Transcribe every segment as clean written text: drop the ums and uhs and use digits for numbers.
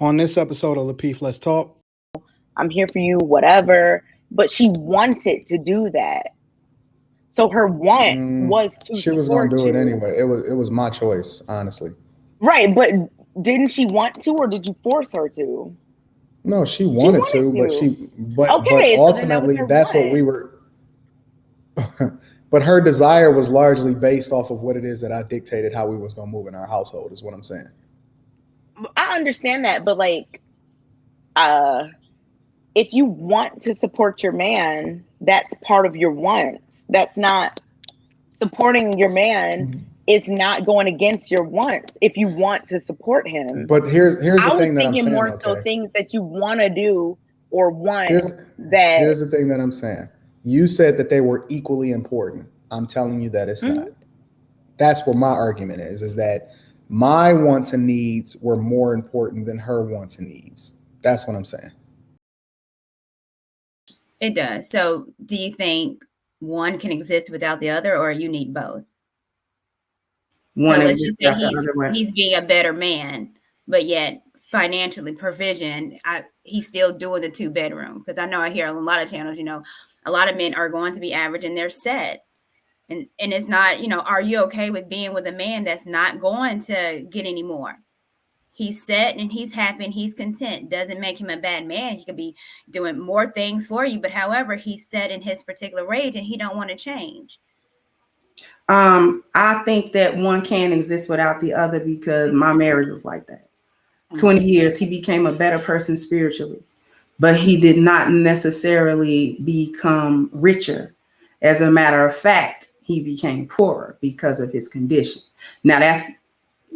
On this episode of Lapeef, Let's Talk. I'm here for you, whatever. But she wanted to do that. So her want was to She was gonna support do it you. anyway. It was my choice, honestly. Right, but didn't she want to, or did you force her to? No, she She wanted wanted to, but to. but Okay, so then that was ultimately her that's what want. we were. But her desire was largely based off of what it is that I dictated how we was gonna move in our household. Is what I'm saying. I understand that, but like, if you want to support your man, that's part of your wants. That's not supporting your man is not going against your wants if you want to support him. But here's I the was thing that I'm thinking saying. more so Okay, things that you want to do or want here's that. here's the thing that I'm saying. You said that they were equally important. I'm telling you that it's Mhm. not. That's what my argument is that my wants and needs were more important than her wants and needs. That's what I'm saying. It does. So do you think one can exist without the other, or you need both? One So let's exists just say without the other one. he's being a better man, but yet financially provision, he's still doing the 2-bedroom. Because I know I hear a lot of channels, a lot of men are going to be average and they're set. And it's not, are you okay with being with a man that's not going to get any more? He's set and he's happy and he's content. Doesn't make him a bad man. He could be doing more things for you, but however, he's set in his particular range and he don't want to change. I think that one can exist without the other because my marriage was like that. 20 years, he became a better person spiritually, but he did not necessarily become richer. As a matter of fact, he became poorer because of his condition. Now, that's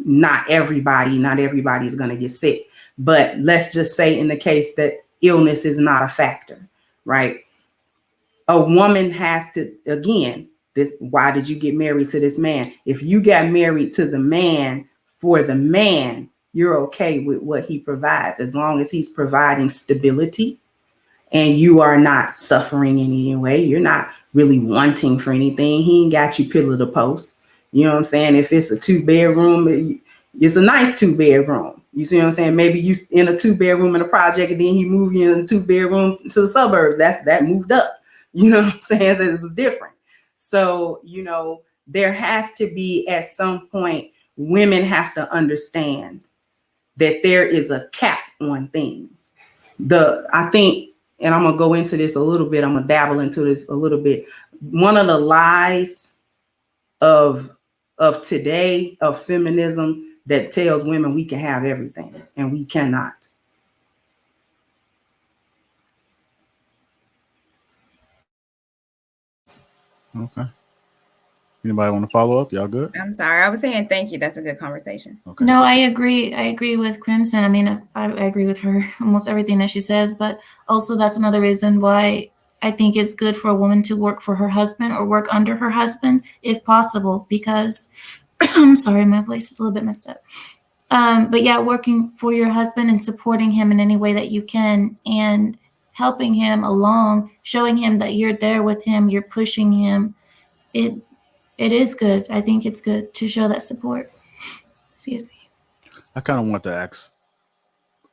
not everybody. Not everybody's going to get sick. But let's just say in the case that illness is not a factor, right? A woman has to, again, why did you get married to this man? If you got married to the man for the man, you're okay with what he provides as long as he's providing stability and you are not suffering in any way. You're not really wanting for anything. He ain't got you pillar to post. You know what I'm saying? If it's a 2-bedroom, it's a nice 2-bedroom. You see what I'm saying? Maybe you in a 2-bedroom in a project and then he moved you in a 2-bedroom to the suburbs. That moved up. You know what I'm saying? So it was different. So, there has to be at some point, women have to understand that there is a cap on things. I think, and I'm going to go into this a little bit. I'm going to dabble into this a little bit. One of the lies of today, of feminism, that tells women we can have everything and we cannot. Okay. Anybody want to follow up? Y'all good? I'm sorry. I was saying thank you. That's a good conversation. Okay. No, I agree. I agree with Crimson. I mean, I agree with her almost everything that she says, but also that's another reason why I think it's good for a woman to work for her husband or work under her husband if possible, because I'm sorry, my voice is a little bit messed up. But yeah, working for your husband and supporting him in any way that you can and helping him along, showing him that you're there with him, you're pushing him. It is good. I think it's good to show that support. Excuse me. I kind of want to ask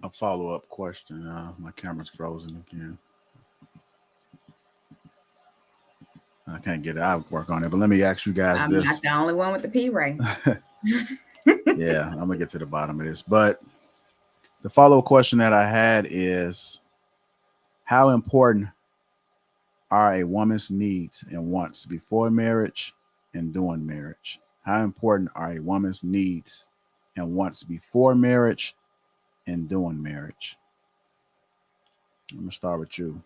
a follow-up question. My camera's frozen again. I can't get it. I'll work on it. But let me ask you guys this. I'm not the only one with the P Ray. Yeah, I'm going to get to the bottom of this. But the follow-up question that I had is, how important are a woman's needs and wants before marriage and during marriage? How important are a woman's needs and wants before marriage and during marriage? I'm going to start with you.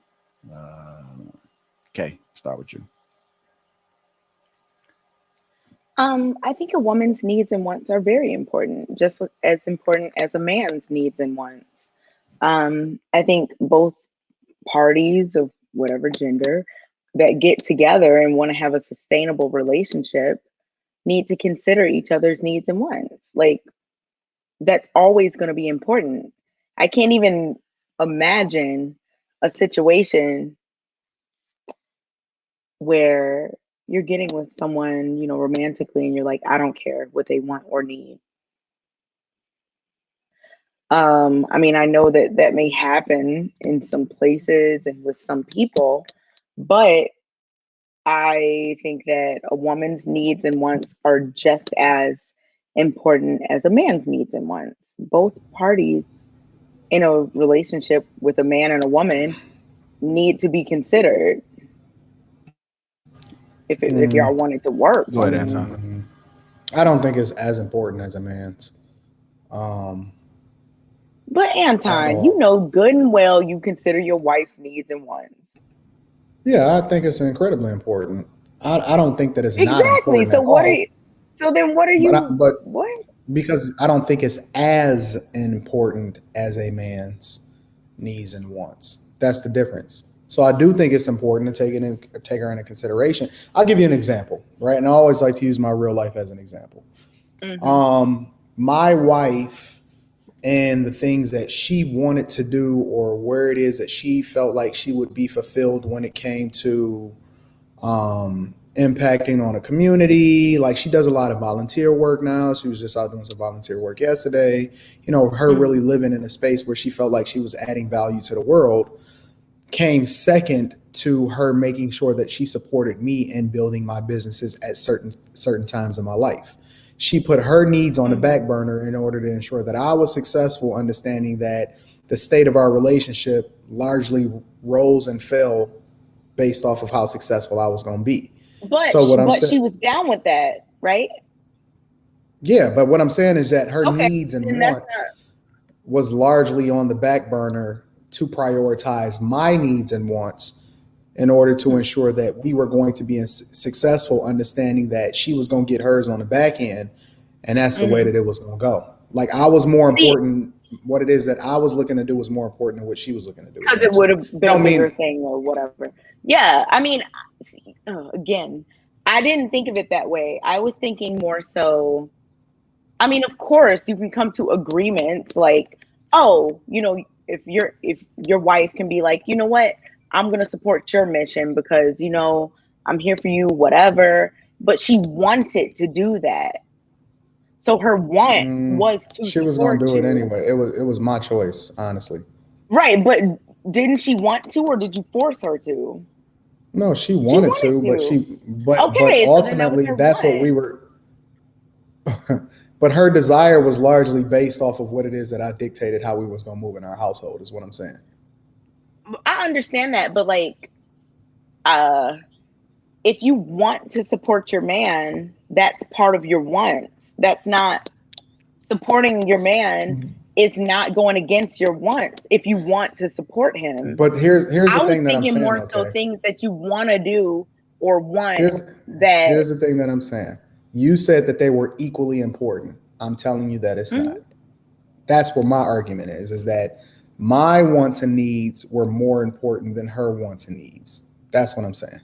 Okay, start with you. I think a woman's needs and wants are very important, just as important as a man's needs and wants. I think both parties of whatever gender that get together and want to have a sustainable relationship need to consider each other's needs and wants. Like, that's always going to be important. I can't even imagine a situation where you're getting with someone, romantically, and you're like, I don't care what they want or need. I mean, I know that that may happen in some places and with some people, but I think that a woman's needs and wants are just as important as a man's needs and wants. Both parties in a relationship with a man and a woman need to be considered if y'all want it to work. Go ahead, Anton. I don't think it's as important as a man's. But At Anton, all. you know good and well you consider your wife's needs and wants. Yeah, I think it's incredibly important. I don't think that it's not Exactly. important So at all. so then what are you But what? because I don't think it's as important as a man's needs and wants. That's the difference. So I do think it's important to take her into consideration. I'll give you an example, right? And I always like to use my real life as an example. My wife and the things that she wanted to do, or where it is that she felt like she would be fulfilled when it came to impacting on a community. Like, she does a lot of volunteer work now. She was just out doing some volunteer work yesterday. You know, her really living in a space where she felt like she was adding value to the world came second to her making sure that she supported me in building my businesses at certain times in my life. She put her needs on the back burner in order to ensure that I was successful, understanding that the state of our relationship largely rose and fell based off of how successful I was going to be. But So what I'm she saying, was down with that, right? yeah, but what I'm saying is that her Okay, needs and then that's wants was largely on the back burner to prioritize my needs and wants in order to ensure that we were going to be successful, understanding that she was going to get hers on the back end, and that's the way that it was going to go. Like, I was more important. What it is that I was looking to do was more important than what she was looking to do. because it would have been a bigger thing or whatever. Yeah, I mean, again, I didn't think of it that way. I was thinking more so. I mean, of course, you can come to agreements like, oh, you know, if your wife can be like, you know what, I'm gonna support your mission because, you know, I'm here for you, whatever. But she wanted to do that. So her want was to She was going to support do it you. anyway. It was my choice, honestly. Right, but didn't she want to, or did you force her to? No, she wanted to, but Okay, so then that was ultimately her that's what want. we were. But her desire was largely based off of what it is that I dictated how we was going to move in our household, is what I'm saying. I understand that, but like, if you want to support your man, that's part of your wants. That's not supporting your man is not going against your wants if you want to support him. But here's the thing that I'm thinking saying. more so things that you want to do or want Here's that. the thing that I'm saying. You said that they were equally important. I'm telling you that it's not. That's what my argument is that my wants and needs were more important than her wants and needs. That's what I'm saying.